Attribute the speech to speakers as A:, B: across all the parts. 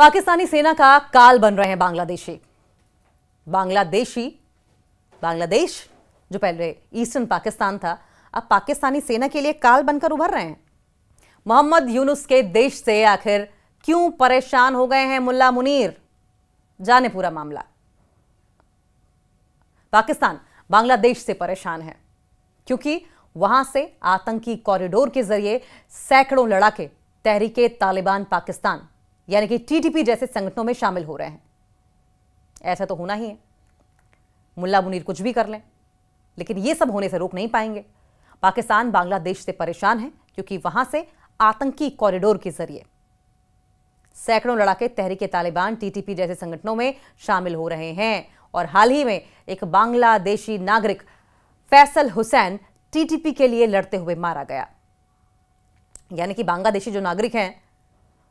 A: पाकिस्तानी सेना का काल बन रहे हैं बांग्लादेश जो पहले ईस्टर्न पाकिस्तान था, अब पाकिस्तानी सेना के लिए काल बनकर उभर रहे हैं। मोहम्मद यूनुस के देश से आखिर क्यों परेशान हो गए हैं मुल्ला मुनीर, जाने पूरा मामला। पाकिस्तान बांग्लादेश से परेशान है क्योंकि वहां से आतंकी कॉरिडोर के जरिए सैकड़ों लड़ाके तहरीके तालिबान पाकिस्तान यानी कि टीटीपी जैसे संगठनों में शामिल हो रहे हैं। ऐसा तो होना ही है, मुल्ला मुनीर कुछ भी कर लें, लेकिन यह सब होने से रोक नहीं पाएंगे। पाकिस्तान बांग्लादेश से परेशान है क्योंकि वहां से आतंकी कॉरिडोर के जरिए सैकड़ों लड़ाके तहरीके तालिबान टीटीपी जैसे संगठनों में शामिल हो रहे हैं। और हाल ही में एक बांग्लादेशी नागरिक फैसल हुसैन टीटीपी के लिए लड़ते हुए मारा गया। यानी कि बांग्लादेशी जो नागरिक हैं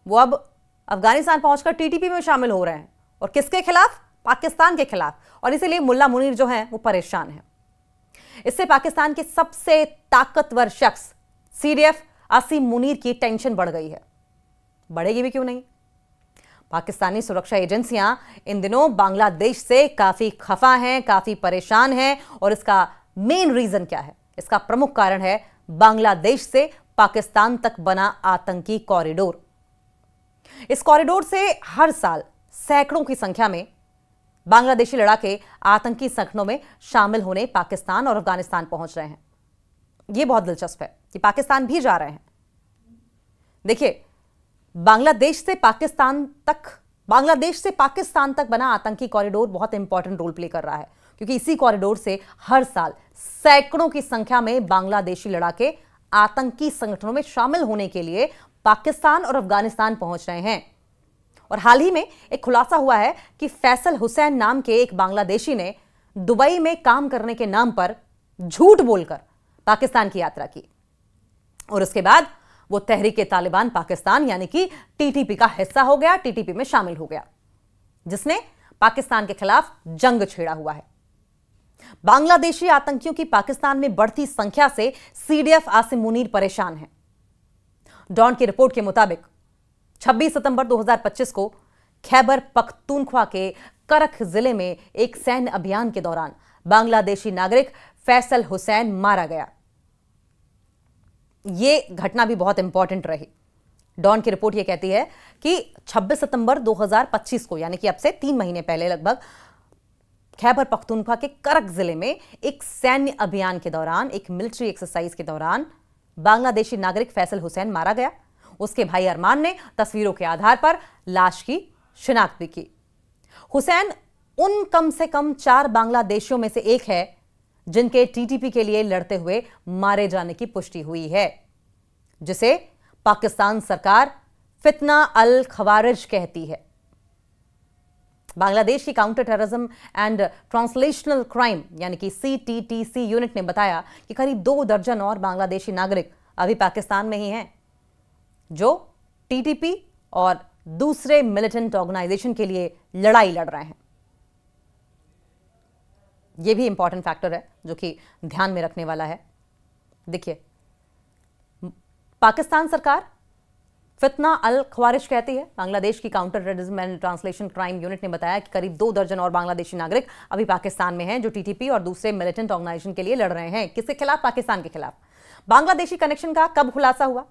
A: वो अब अफगानिस्तान पहुंचकर टीटीपी में शामिल हो रहे हैं, और किसके खिलाफ? पाकिस्तान के खिलाफ। और इसीलिए मुल्ला मुनीर जो हैं वो परेशान हैं। इससे पाकिस्तान के सबसे ताकतवर शख्स सीडीएफ आसिम मुनीर की टेंशन बढ़ गई है। बढ़ेगी भी क्यों नहीं। पाकिस्तानी सुरक्षा एजेंसियां इन दिनों बांग्लादेश से काफी खफा हैं, काफी परेशान हैं। और इसका मेन रीजन क्या है? इसका प्रमुख कारण है बांग्लादेश से पाकिस्तान तक बना आतंकी कॉरिडोर। इस कॉरिडोर से हर साल सैकड़ों की संख्या में बांग्लादेशी लड़ाके आतंकी संगठनों में शामिल होने पाकिस्तान और अफगानिस्तान पहुंच रहे हैं। यह बहुत दिलचस्प है कि पाकिस्तान भी जा रहे हैं। देखिए, बांग्लादेश से पाकिस्तान तक बना आतंकी कॉरिडोर बहुत इंपॉर्टेंट रोल प्ले कर रहा है, क्योंकि इसी कॉरिडोर से हर साल सैकड़ों की संख्या में बांग्लादेशी लड़ाके आतंकी संगठनों में शामिल होने के लिए पाकिस्तान और अफगानिस्तान पहुंच रहे हैं। और हाल ही में एक खुलासा हुआ है कि फैसल हुसैन नाम के एक बांग्लादेशी ने दुबई में काम करने के नाम पर झूठ बोलकर पाकिस्तान की यात्रा की, और उसके बाद वो तहरीके तालिबान पाकिस्तान यानी कि टीटीपी का हिस्सा हो गया, टीटीपी में शामिल हो गया, जिसने पाकिस्तान के खिलाफ जंग छेड़ा हुआ है। बांग्लादेशी आतंकियों की पाकिस्तान में बढ़ती संख्या से सीडीएफ आसिम मुनीर परेशान है। डॉन की रिपोर्ट के मुताबिक 26 सितंबर 2025 को खैबर पख्तूनख्वा के करख जिले में एक सैन्य अभियान के दौरान बांग्लादेशी नागरिक फैसल हुसैन मारा गया। यह घटना भी बहुत इंपॉर्टेंट रही। डॉन की रिपोर्ट यह कहती है कि 26 सितंबर 2025 को यानी कि अब से 3 महीने पहले लगभग खैबर पख्तूनख्वा के करख जिले में एक सैन्य अभियान के दौरान, एक मिलिट्री एक्सरसाइज के दौरान बांग्लादेशी नागरिक फैसल हुसैन मारा गया। उसके भाई अरमान ने तस्वीरों के आधार पर लाश की शिनाख्त भी की। हुसैन उन कम से कम 4 बांग्लादेशियों में से एक है जिनके टीटीपी के लिए लड़ते हुए मारे जाने की पुष्टि हुई है, जिसे पाकिस्तान सरकार फितना अल खवारिज कहती है। बांग्लादेश की counter terrorism and translational crime यानी कि CTTC यूनिट ने बताया कि करीब 2 दर्जन और बांग्लादेशी नागरिक अभी पाकिस्तान में ही हैं, जो टीटीपी और दूसरे मिलिटेंट ऑर्गेनाइजेशन के लिए लड़ाई लड़ रहे हैं। यह भी इंपॉर्टेंट फैक्टर है जो कि ध्यान में रखने वाला है। देखिए, पाकिस्तान सरकार फितना अल खवारिज कहती है। बांग्लादेश की counter terrorism and translation crime unit ने बताया कि करीब 2 दर्जन और बांग्लादेशी नागरिक अभी पाकिस्तान में हैं, जो टीटीपी और दूसरे मिलिटेंट ऑर्गेनाइजेशन के लिए लड़ रहे हैं। किसके खिलाफ? पाकिस्तान के खिलाफ। बांग्लादेशी कनेक्शन का कब खुलासा हुआ?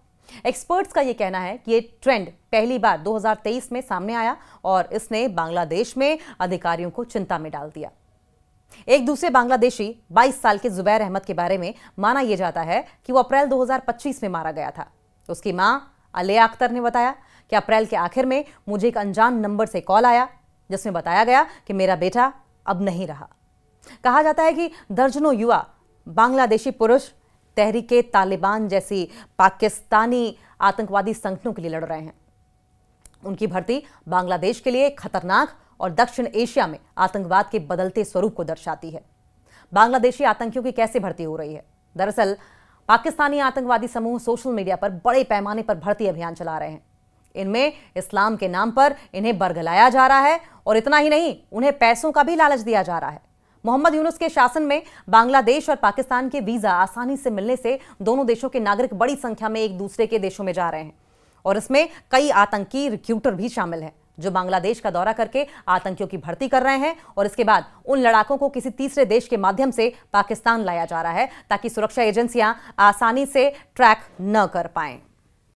A: एक्सपर्ट्स का यह कहना है कि यह ट्रेंड पहली बार 2023 में सामने आया और इसने बांग्लादेश में अधिकारियों को चिंता में डाल दिया। एक दूसरे बांग्लादेशी 22 साल के जुबैर अहमद के बारे में माना यह जाता है कि वो अप्रैल 2025 में मारा गया था। उसकी मां अलिया अख्तर ने बताया कि अप्रैल के आखिर में मुझे एक अनजान नंबर से कॉल आया जिसमें बताया गया कि मेरा बेटा अब नहीं रहा। कहा जाता है कि दर्जनों युवा बांग्लादेशी पुरुष तहरीके तालिबान जैसी पाकिस्तानी आतंकवादी संगठनों के लिए लड़ रहे हैं। उनकी भर्ती बांग्लादेश के लिए एक खतरनाक और दक्षिण एशिया में आतंकवाद के बदलते स्वरूप को दर्शाती है। बांग्लादेशी आतंकियों की कैसे भर्ती हो रही है? दरअसल पाकिस्तानी आतंकवादी समूह सोशल मीडिया पर बड़े पैमाने पर भर्ती अभियान चला रहे हैं। इनमें इस्लाम के नाम पर इन्हें बरगलाया जा रहा है, और इतना ही नहीं, उन्हें पैसों का भी लालच दिया जा रहा है। मोहम्मद यूनुस के शासन में बांग्लादेश और पाकिस्तान के वीजा आसानी से मिलने से दोनों देशों के नागरिक बड़ी संख्या में एक दूसरे के देशों में जा रहे हैं, और इसमें कई आतंकी रिक्रूटर भी शामिल हैं जो बांग्लादेश का दौरा करके आतंकियों की भर्ती कर रहे हैं और इसके बाद उन लड़ाकों को किसी तीसरे देश के माध्यम से पाकिस्तान लाया जा रहा है ताकि सुरक्षा एजेंसियां आसानी से ट्रैक न कर पाएं।